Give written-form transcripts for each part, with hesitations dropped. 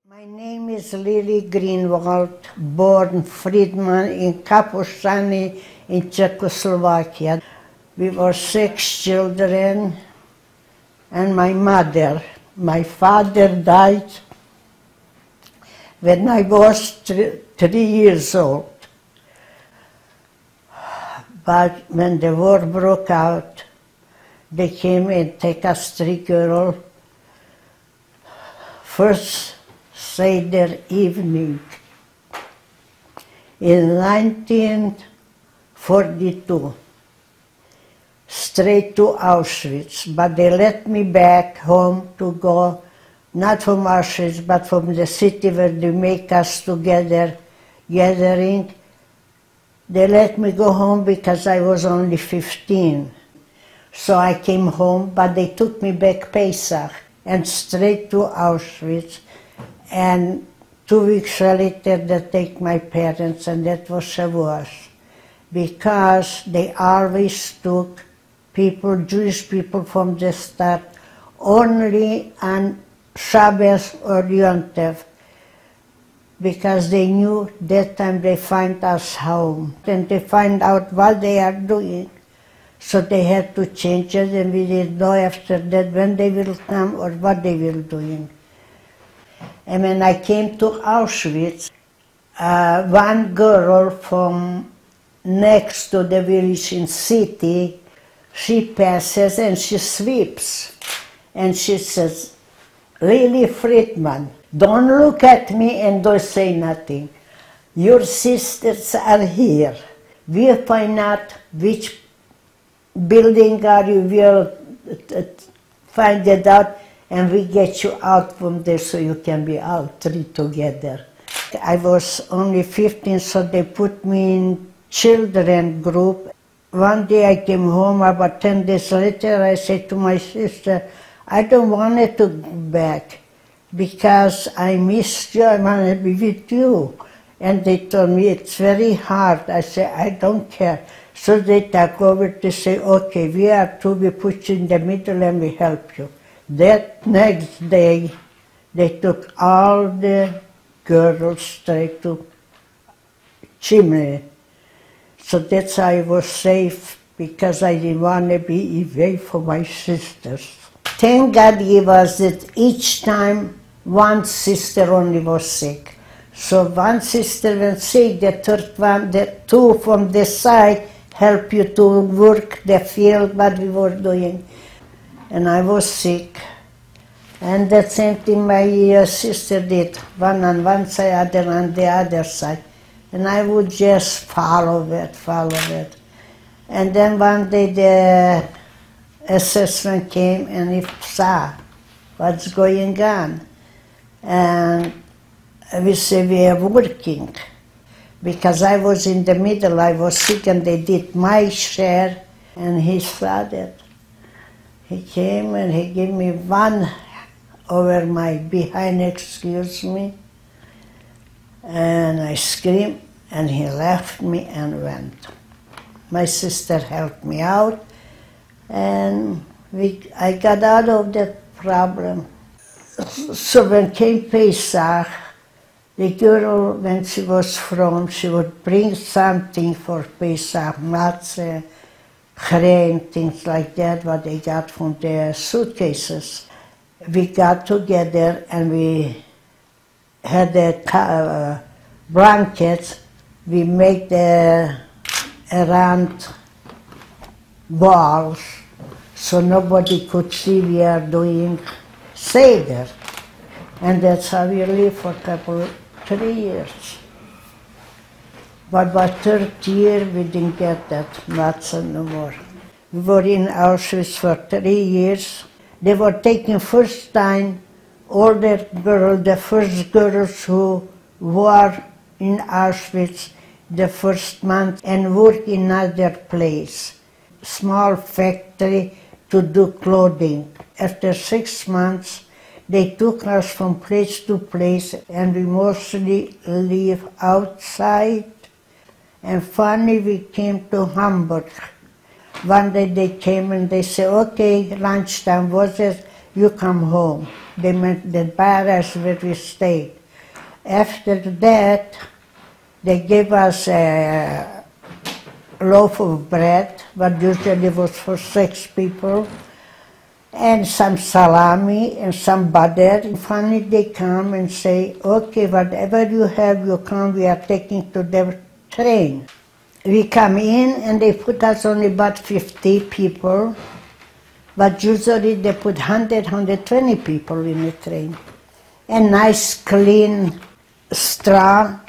My name is Lily Greenwald, born Friedman in Kapuszczany in Czechoslovakia. We were 6 children and my mother. My father died when I was 3 years old. But when the war broke out, they came and took us 3 girls. First Seder evening in 1942, straight to Auschwitz. But they let me back home to go, not from Auschwitz, but from the city where they make us together, gathering. They let me go home because I was only 15. So I came home, but they took me back Pesach and straight to Auschwitz. And 2 weeks later, they take my parents, and that was Shavuos, because they always took people, Jewish people from the start, only on Shabbos or Yom Tov, because they knew that time they find us home, and they find out what they are doing. So they had to change it, and we didn't know after that when they will come or what they will doing. And when I came to Auschwitz, one girl from next to the village in city, she passes and she sweeps. And she says, Lily Friedman, don't look at me and don't say nothing. Your sisters are here. We'll find out which building are you, we'll find it out, and we get you out from there so you can be all 3 together. I was only 15, so they put me in children group. One day I came home, about 10 days later, I said to my sister, I don't want to go back because I missed you, I want to be with you. And they told me it's very hard. I said, I don't care. So they took over to say, okay, we are two, we put you in the middle and we help you. That next day, they took all the girls straight to Chimney. So that's how I was safe, because I didn't want to be away from my sisters. Thank God gave us that each time one sister only was sick. So one sister went sick, the third one, the 2 from the side help you to work the field, what we were doing. And I was sick. And the same thing my sister did, one on one side, other on the other side. And I would just follow it. And then one day the assessment came and he saw what's going on. And we said, we are working. Because I was in the middle, I was sick, and they did my share, and he saw that. He came and he gave me 1 over my behind, excuse me, and I screamed, and he left me and went. My sister helped me out, and I got out of that problem. So when came Pesach, the girl, when she was from, she would bring something for Pesach, matzah, grain, things like that, what they got from their suitcases. We got together and we had the blankets. We made the round walls so nobody could see we are doing Seder. And that's how we lived for 3 years. But by 3rd year, we didn't get that matzah no more. We were in Auschwitz for 3 years. They were taking first time older girls, the first girls who were in Auschwitz the first month and work in another place, small factory to do clothing. After 6 months, they took us from place to place, and we mostly live outside. And finally we came to Hamburg. One day they came and they said, okay, lunchtime was it? you come home. They meant the barracks where we stayed. After that, they gave us a loaf of bread, what usually was for 6 people, and some salami and some butter. Finally, they come and say, okay, whatever you have, you come, we are taking to the train. We come in and they put us only about 50 people, but usually they put 100, 120 people in the train. And nice, clean straw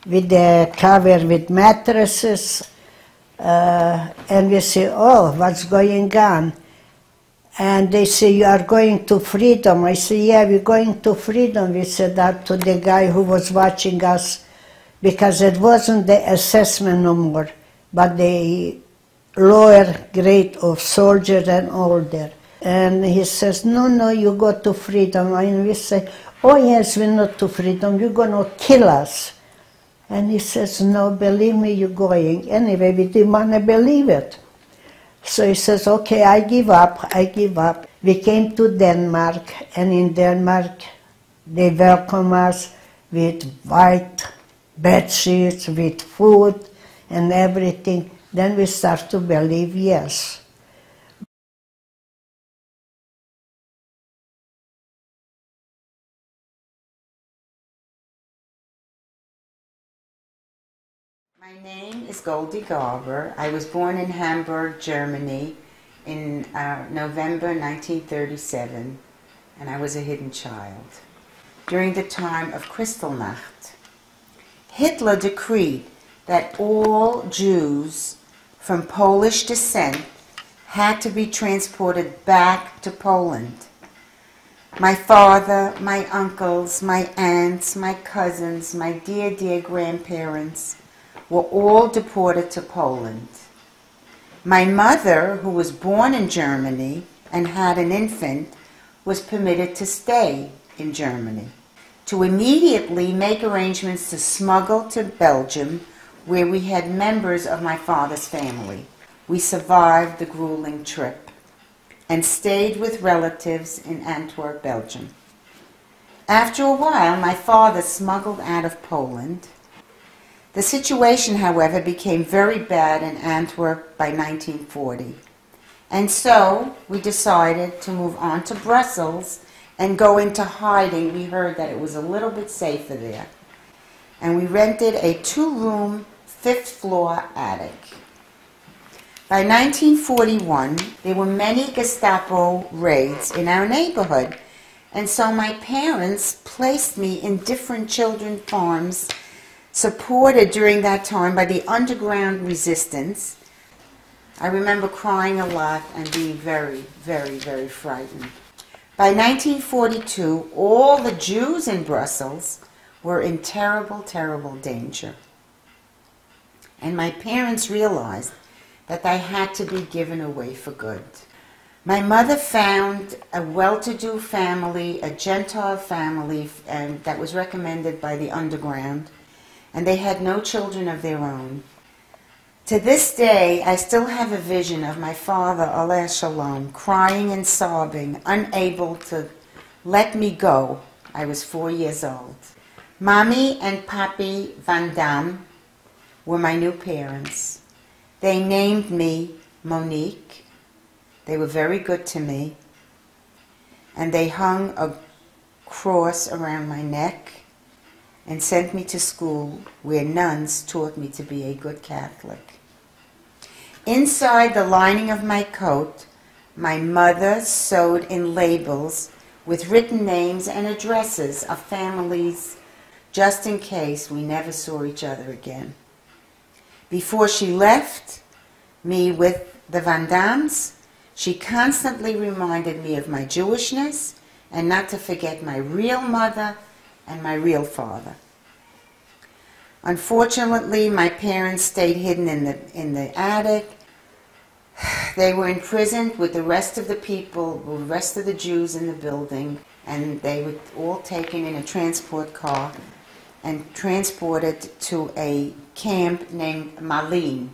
with the cover with mattresses. And we say, oh, what's going on? And they say, you are going to freedom. I say, yeah, we're going to freedom. We said that to the guy who was watching us, because it wasn't the assessment no more, but the lower grade of soldiers and older. And he says, no, no, you go to freedom. And we say, oh yes, we're not to freedom, you're going to kill us. And he says, no, believe me, you're going. Anyway, we didn't want to believe it. So he says, okay, I give up, I give up. We came to Denmark, and in Denmark, they welcome us with white bed sheets, with food and everything. Then we start to believe, yes. My name is Goldie Garber. I was born in Hamburg, Germany in November 1937, and I was a hidden child. During the time of Kristallnacht, Hitler decreed that all Jews from Polish descent had to be transported back to Poland. My father, my uncles, my aunts, my cousins, my dear, dear grandparents were all deported to Poland. My mother, who was born in Germany and had an infant, was permitted to stay in Germany, to immediately make arrangements to smuggle to Belgium, where we had members of my father's family. We survived the grueling trip and stayed with relatives in Antwerp, Belgium. After a while, my father smuggled out of Poland. The situation, however, became very bad in Antwerp by 1940. And so we decided to move on to Brussels and go into hiding. We heard that it was a little bit safer there. And we rented a 2-room, 5th-floor attic. By 1941, there were many Gestapo raids in our neighborhood. And so my parents placed me in different children's farms, supported during that time by the underground resistance. I remember crying a lot and being very, very, very frightened. By 1942, all the Jews in Brussels were in terrible, terrible danger. And my parents realized that they had to be given away for good. My mother found a well-to-do family, a Gentile family, and that was recommended by the underground, and they had no children of their own. To this day, I still have a vision of my father, Aleh Shalom, crying and sobbing, unable to let me go. I was 4 years old. Mommy and Papi Van Dam were my new parents. They named me Monique. They were very good to me. And they hung a cross around my neck and sent me to school where nuns taught me to be a good Catholic. Inside the lining of my coat, my mother sewed in labels with written names and addresses of families, just in case we never saw each other again. Before she left me with the Van Dams, she constantly reminded me of my Jewishness and not to forget my real mother and my real father. Unfortunately, my parents stayed hidden in the attic. They were imprisoned with the rest of the people, the rest of the Jews in the building, and they were all taken in a transport car and transported to a camp named Malines.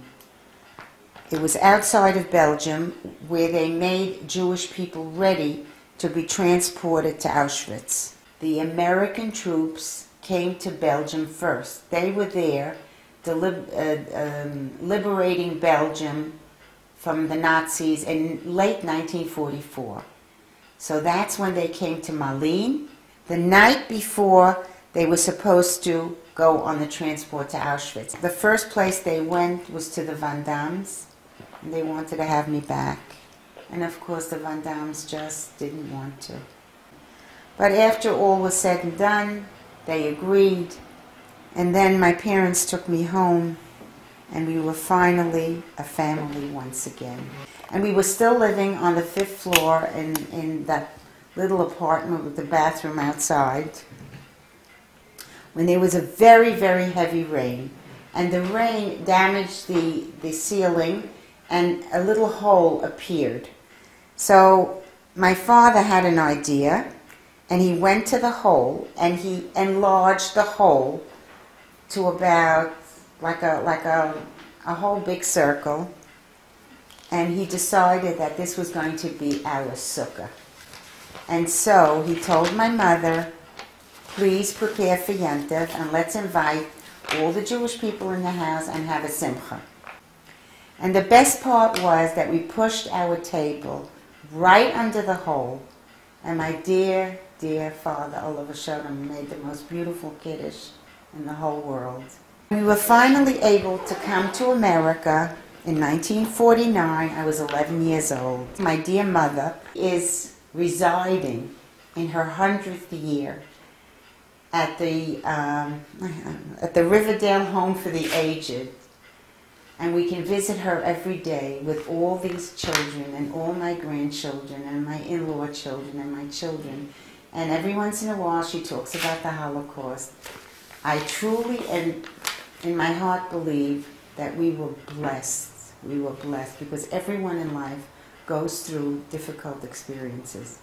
It was outside of Belgium, where they made Jewish people ready to be transported to Auschwitz. The American troops came to Belgium first. They were there liberating Belgium from the Nazis in late 1944. So that's when they came to Malines. The night before they were supposed to go on the transport to Auschwitz. The first place they went was to the Van Dams, and they wanted to have me back. And of course the Van Dams just didn't want to. But after all was said and done, they agreed. And then my parents took me home, and we were finally a family once again. And we were still living on the 5th floor in that little apartment with the bathroom outside, when there was a very, very heavy rain. And the rain damaged the ceiling, and a little hole appeared. So my father had an idea, and he went to the hole, and he enlarged the hole to about like a whole big circle, and he decided that this was going to be our sukkah. And so he told my mother, please prepare for Yom Tov, and let's invite all the Jewish people in the house and have a simcha. And the best part was that we pushed our table right under the hole, and my dear, dear father, Oliver Shodom, made the most beautiful kiddush in the whole world. We were finally able to come to America in 1949. I was 11 years old. My dear mother is residing in her 100th year at the Riverdale Home for the Aged. And we can visit her every day with all these children and all my grandchildren and my in-law children and my children. And every once in a while she talks about the Holocaust. I truly and in my heart believe that we were blessed. We were blessed because everyone in life goes through difficult experiences,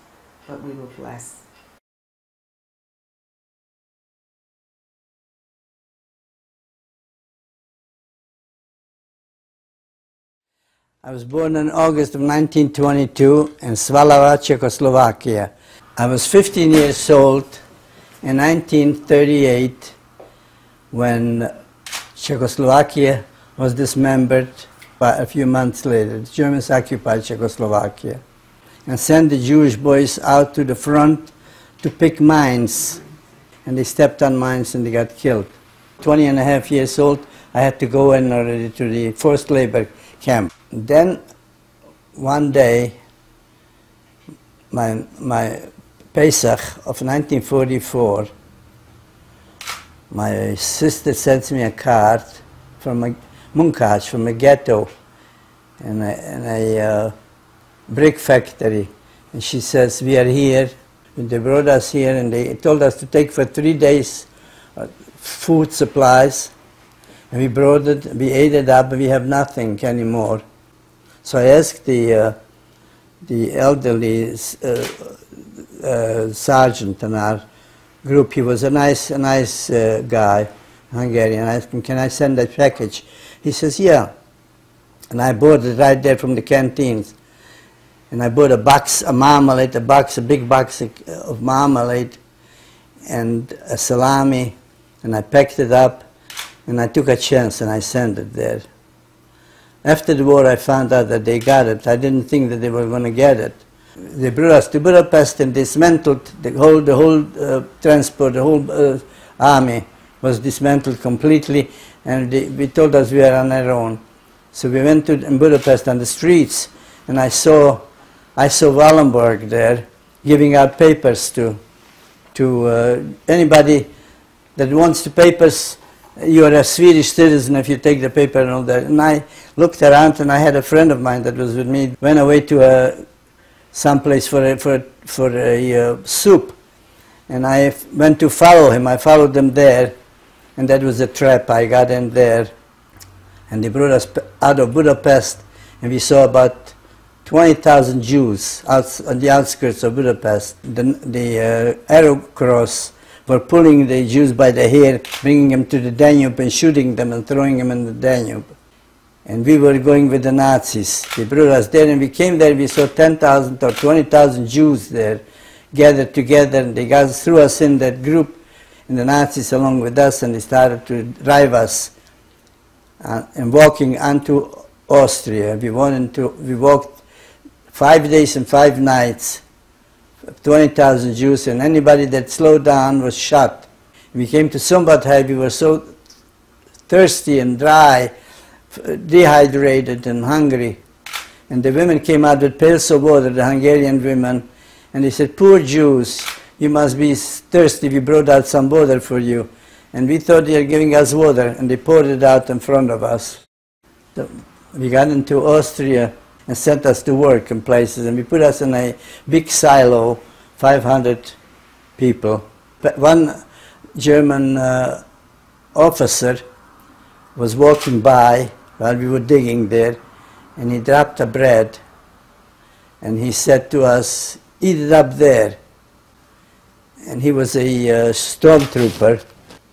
but we were blessed. I was born in August of 1922 in Svalava, Czechoslovakia. I was 15 years old in 1938 when Czechoslovakia was dismembered. A few months later, the Germans occupied Czechoslovakia and sent the Jewish boys out to the front to pick mines. And they stepped on mines and they got killed. 20 and a half years old, I had to go in already to the forced labor camp. Then one day, my Pesach of 1944, my sister sends me a card from a Munkac, from a ghetto, in a brick factory. And she says, we are here, and they brought us here, and they told us to take for 3 days food supplies. And we brought it, we ate it up, and we have nothing anymore. So I asked the elderly sergeant in our group, he was a nice guy, Hungarian. I asked him, can I send that package? He says, yeah. And I bought it right there from the canteens. And I bought a box of marmalade, a big box of marmalade, and a salami, and I packed it up, and I took a chance and I sent it there. After the war I found out that they got it. I didn't think that they were going to get it. They brought us to Budapest and dismantled the whole transport, the whole army was dismantled completely, and we told us we were on our own. So we went to Budapest on the streets, and I saw Wallenberg there giving out papers to anybody that wants the papers. You are a Swedish citizen if you take the paper and all that. And I looked around, and I had a friend of mine that was with me, went away to someplace for a soup, and I went to follow him. I followed them there, and that was a trap. I got in there, and they brought us out of Budapest, and we saw about 20,000 Jews on the outskirts of Budapest. The Arrow Cross were pulling the Jews by the hair, bringing them to the Danube and shooting them and throwing them in the Danube. And we were going with the Nazis. They brought us there, and we came there, we saw 10,000 or 20,000 Jews there. gathered together, and they threw us in that group, and the Nazis along with us, and they started to drive us and walking onto Austria. We walked 5 days and 5 nights, 20,000 Jews, and anybody that slowed down was shot. We came to Szombathely. We were so thirsty and dry, dehydrated and hungry. And the women came out with pails of water, the Hungarian women, and they said, "Poor Jews, you must be thirsty. We brought out some water for you." And we thought they were giving us water, and they poured it out in front of us. So we got into Austria and sent us to work in places, and we put us in a big silo, 500 people. But one German officer was walking by while we were digging there, and he dropped a bread, and he said to us, "Eat it up there." And he was a stormtrooper,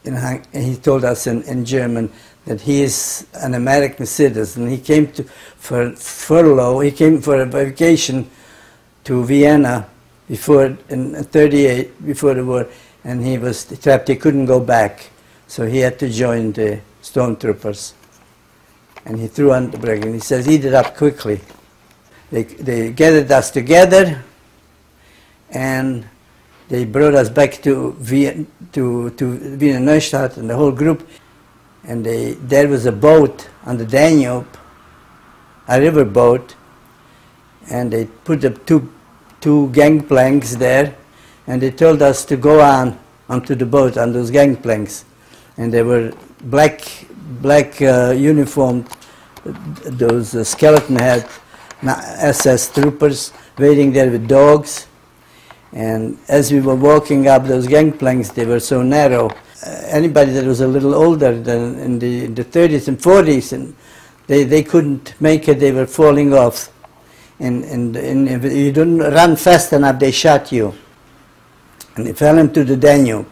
and he told us in German that he is an American citizen. He came for furlough, he came for a vacation to Vienna in 1938, before the war, and he was trapped. He couldn't go back, so he had to join the stormtroopers. And he threw on the bread, and he says, "Eat it up quickly." They gathered us together, and they brought us back to Wiener Neustadt, and the whole group. And there was a boat on the Danube, a river boat, and they put up two gangplanks there, and they told us to go onto the boat on those gangplanks. And they were black uniformed, those skeleton head SS troopers waiting there with dogs. And as we were walking up those gangplanks, they were so narrow. Anybody that was a little older than in the 30s and 40s, and they couldn't make it. They were falling off. And if you didn't run fast enough, they shot you. And they fell into the Danube.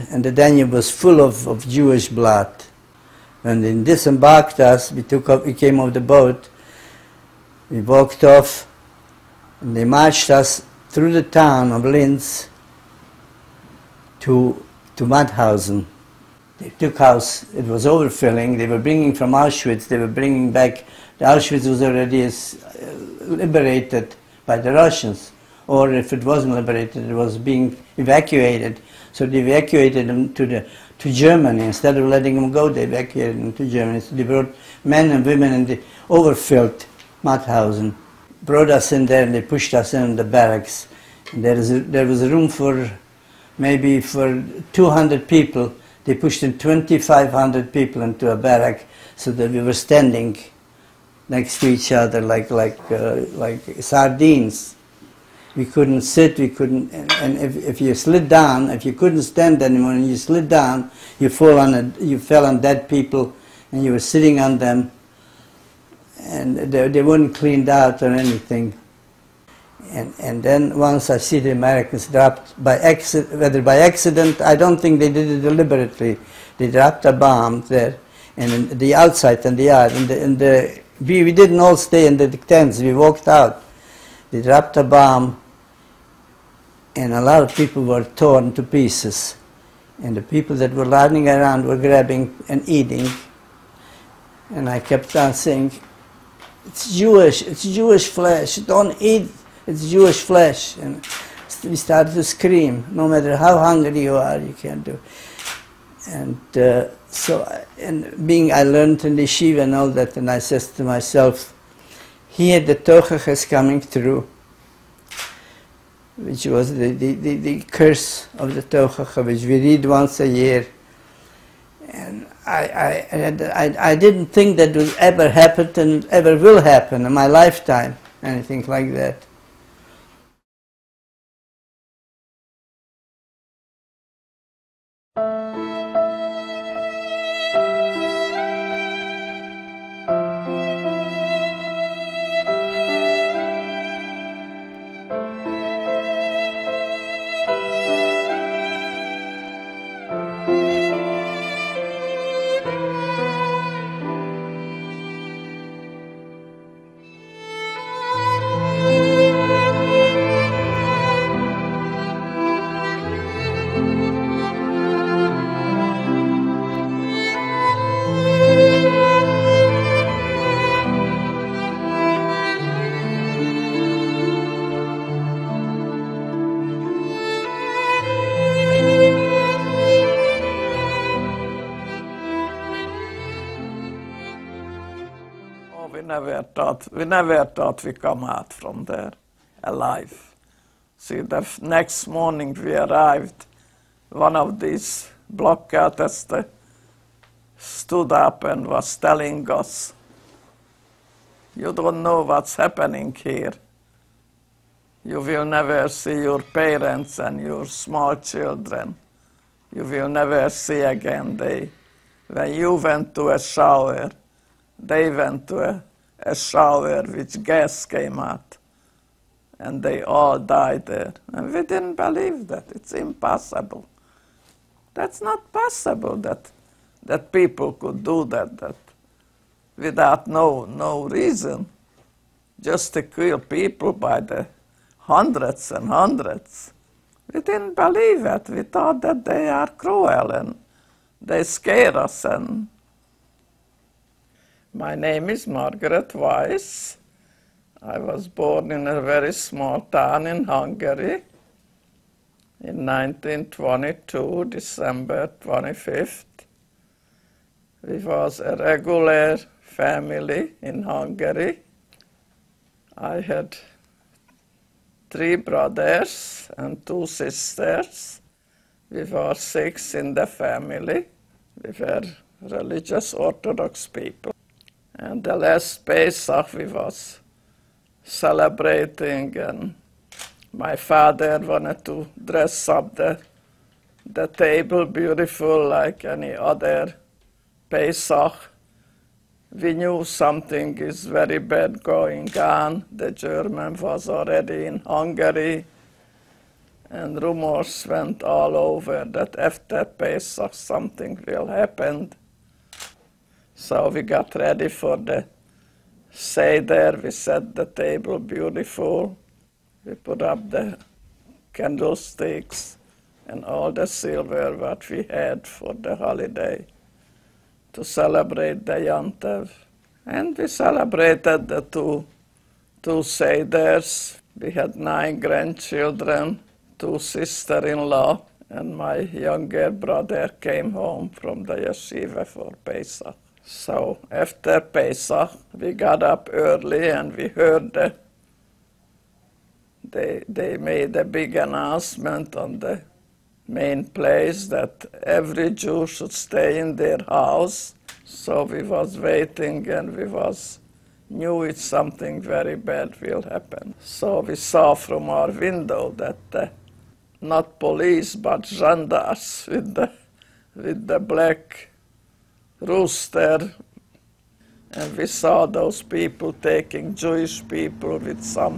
And the Danube was full of Jewish blood. When they disembarked us, we came off the boat, we walked off, and they marched us through the town of Linz to Mauthausen. They took us, it was overfilling. They were bringing from Auschwitz, they were bringing back, the Auschwitz was already liberated by the Russians, or if it wasn't liberated, it was being evacuated. So they evacuated them to Germany. Instead of letting them go, they evacuated them to Germany. So they brought men and women in the overfilled Mauthausen, brought us in there, and they pushed us in the barracks. And there was room for maybe for 200 people. They pushed in 2,500 people into a barrack, so that we were standing next to each other like sardines. We couldn't sit, we couldn't, and if you slid down, if you couldn't stand anymore and you slid down, you fell on dead people, and you were sitting on them, and they weren't cleaned out or anything. And then once I see the Americans dropped by accident, whether by accident, I don't think they did it deliberately. They dropped a bomb there, and in the outside and the yard, we didn't all stay in the tents, we walked out. They dropped a bomb, and a lot of people were torn to pieces. And the people that were running around were grabbing and eating. And I kept on saying, "It's Jewish flesh, don't eat, it's Jewish flesh." And we started to scream, no matter how hungry you are, you can't do it. And I learned in the yeshiva and all that, and I said to myself, here the Tochach is coming through, which was the curse of the Tochach, which we read once a year. And I didn't think that would ever happen and ever will happen in my lifetime, anything like that. never thought we come out from there alive. See, the next morning we arrived, one of these blockaders stood up and was telling us, "You don't know what's happening here. You will never see your parents and your small children. You will never see again. When you went to a shower, they went to a shower which gas came out, and they all died there." And we didn't believe that. It's impossible. That's not possible that people could do that without no reason, just to kill people by the hundreds and hundreds. We didn't believe it. We thought that they are cruel and they scare us. And my name is Margaret Weiss. I was born in a very small town in Hungary in 1922, December 25th. We was a regular family in Hungary. I had 3 brothers and 2 sisters. We were 6 in the family. We were religious Orthodox people. And the last Pesach we was celebrating, and my father wanted to dress up the table beautiful like any other Pesach. We knew something is very bad going on. The German was already in Hungary, and rumors went all over that after Pesach something will happen. So we got ready for the Seder. We set the table beautiful. We put up the candlesticks and all the silver what we had for the holiday to celebrate the Yom Tov. And we celebrated the two Seders. We had 9 grandchildren, 2 sister-in-law, and my younger brother came home from the yeshiva for Pesach. So after Pesach, we got up early and we heard they made a big announcement on the main place that every Jew should stay in their house. So we was waiting and we knew it's something very bad will happen. So we saw from our window that not police but gendarmes with the black rooster, and we saw those people taking Jewish people with some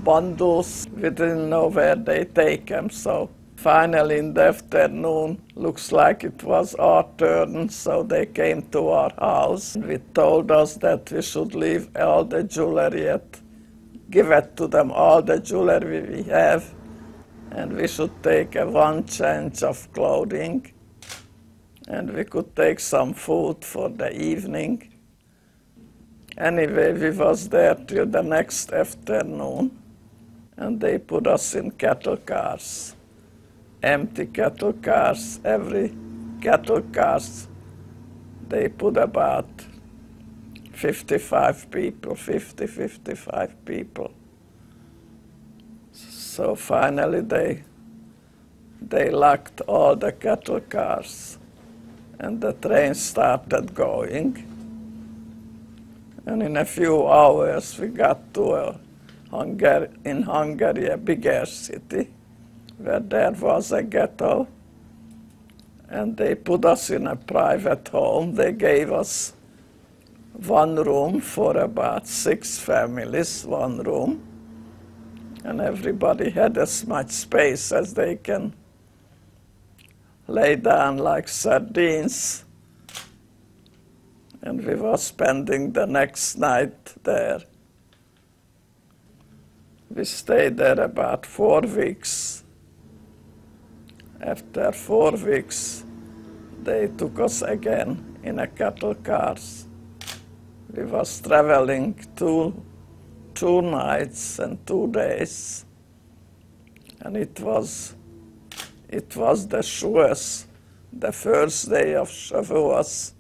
bundles. We didn't know where they take them, so finally in the afternoon, looks like it was our turn, so they came to our house. We told us that we should leave all the jewelry, give it to them, all the jewelry we have, and we should take 1 change of clothing, and we could take some food for the evening. Anyway, we was there till the next afternoon, and they put us in cattle cars. Empty cattle cars, every cattle cars, they put about 55 people, 55 people. So finally they locked all the cattle cars, and the train started going. And in a few hours we got to in Hungary, a bigger city, where there was a ghetto, and they put us in a private home. They gave us 1 room for about 6 families, 1 room, and everybody had as much space as they can lay down like sardines. And we were spending the next night there. We stayed there about 4 weeks. After 4 weeks, they took us again in a cattle cars. We was traveling 2 nights and 2 days, and it was the Shavuos, the first day of Shavuos.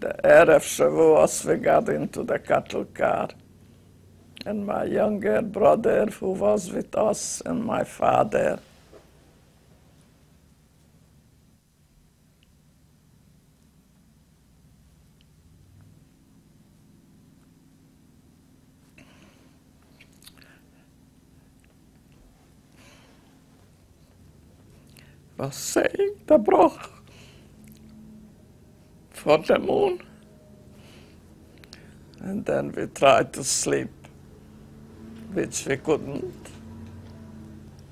the Erev Shavuos, we got into the cattle car. And my younger brother who was with us and my father. Was saying the broch for the moon. And then we tried to sleep, which we couldn't.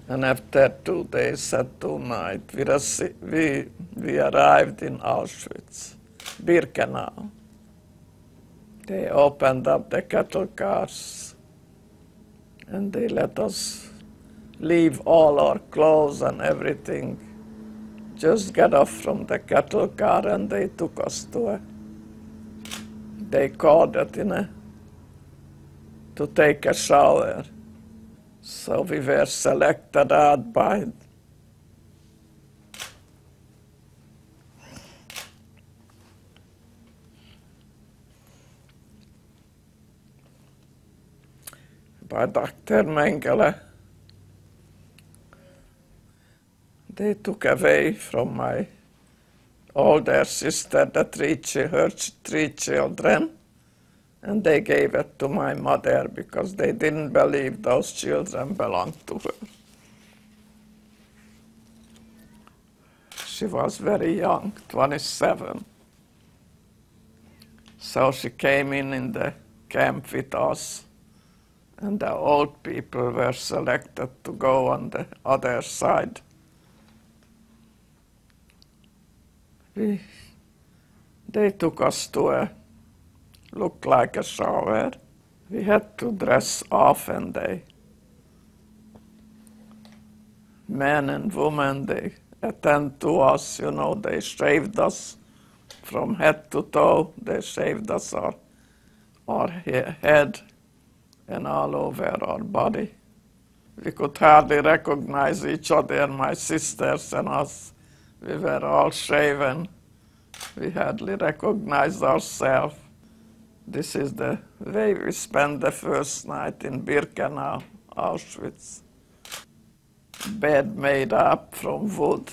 And after 2 days and 2 nights, we arrived in Auschwitz, Birkenau. They opened up the cattle cars and they let us leave all our clothes and everything. Just get off from the cattle car and they took us to they called it to take a shower. So we were selected out by Dr. Mengele. They took away from my older sister her 3 children, and they gave it to my mother because they didn't believe those children belonged to her. She was very young, 27. So she came in the camp with us, and the old people were selected to go on the other side. They took us to looked like a shower. We had to dress off, and men and women, they attend to us, they shaved us from head to toe. They shaved us our head and all over our body. We could hardly recognize each other, my sisters and us. We were all shaven. We hardly recognized ourselves. This is the way we spent the first night in Birkenau, Auschwitz. Bed made up from wood.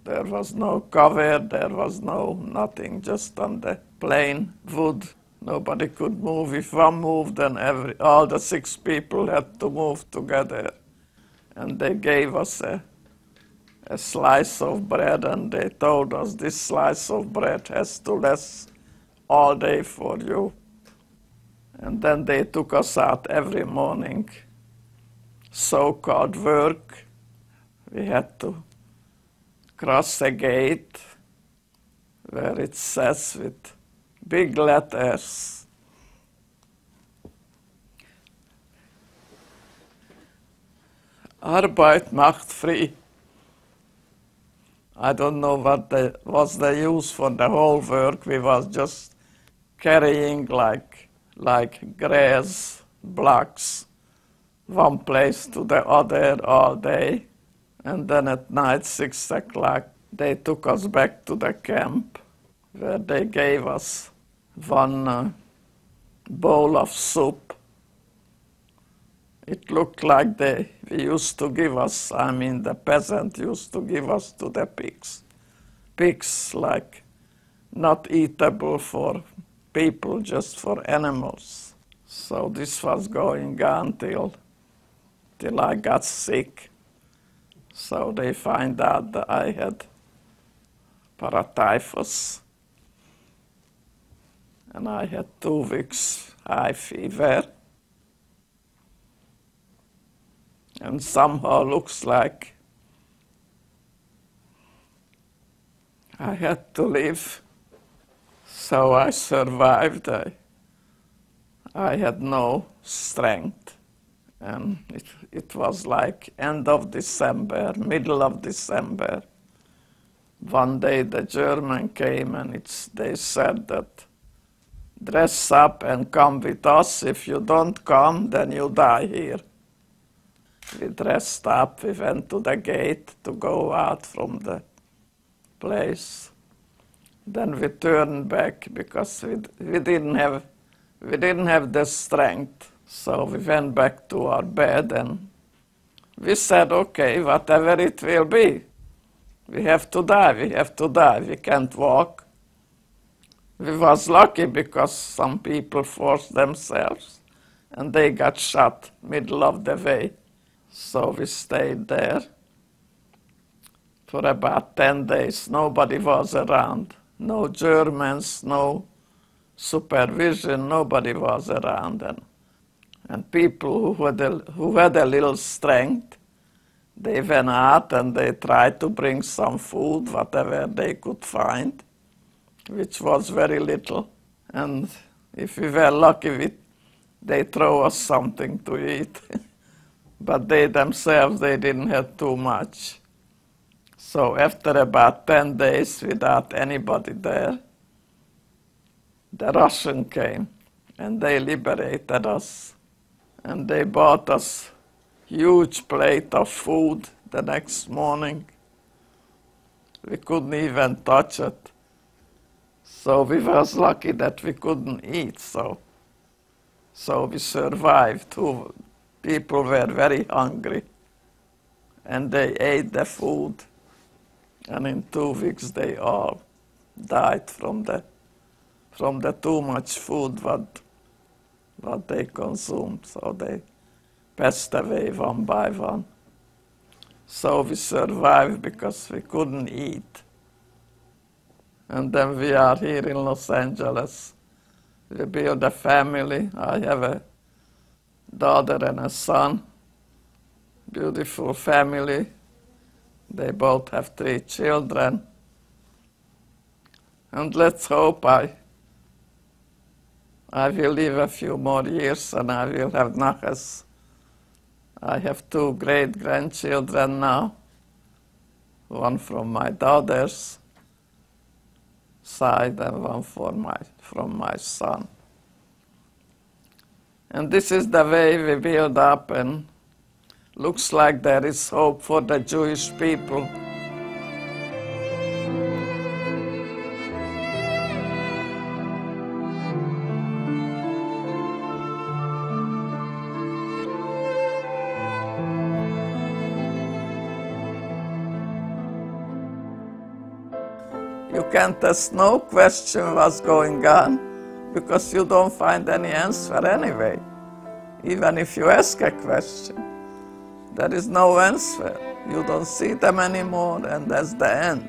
There was no cover, there was nothing, just on the plain wood. Nobody could move. If one moved, then all the 6 people had to move together. And they gave us a slice of bread, and they told us this slice of bread has to last all day for you. And then they took us out every morning, so-called work. We had to cross a gate where it says with big letters, Arbeit macht frei. I don't know what was the use for the whole work. We was just carrying like grass blocks one place to the other all day. And then at night, 6 o'clock, they took us back to the camp where they gave us one bowl of soup. It looked like we used to give us, the peasant used to give us to the pigs. Pigs, like, not eatable for people, just for animals. So this was going on till I got sick. So they find out that I had paratyphus. And I had 2 weeks high fever. And somehow looks like I had to live. So I survived. I had no strength. And it was like end of December, middle of December. One day the German came and they said that dress up and come with us. If you don't come, then you die here. We dressed up, we went to the gate to go out from the place. Then we turned back because we didn't have the strength. So we went back to our bed and we said, okay, whatever it will be, we have to die, we can't walk. We was lucky because some people forced themselves and they got shot middle of the way. So we stayed there for about 10 days. Nobody was around. No Germans, no supervision, nobody was around. And people who had a little strength, they went out and they tried to bring some food, whatever they could find, which was very little. And if we were lucky, they throw us something to eat. But they themselves, they didn't have too much. So after about 10 days without anybody there, the Russians came and they liberated us. And they bought us huge plate of food the next morning. We couldn't even touch it. So we was lucky that we couldn't eat, so we survived. Two people were very hungry and they ate the food. And in 2 weeks they all died from the too much food what they consumed. So they passed away one by one. So we survived because we couldn't eat. And then we are here in Los Angeles. We built a family. I have a daughter and a son. Beautiful family. They both have 3 children. And let's hope I will live a few more years and I will have nachas. I have 2 great-grandchildren now, one from my daughter's side and one from my son. And this is the way we build up, and looks like there is hope for the Jewish people. You can't ask no question what's going on because you don't find any answer anyway. Even if you ask a question, there is no answer. You don't see them anymore, and that's the end.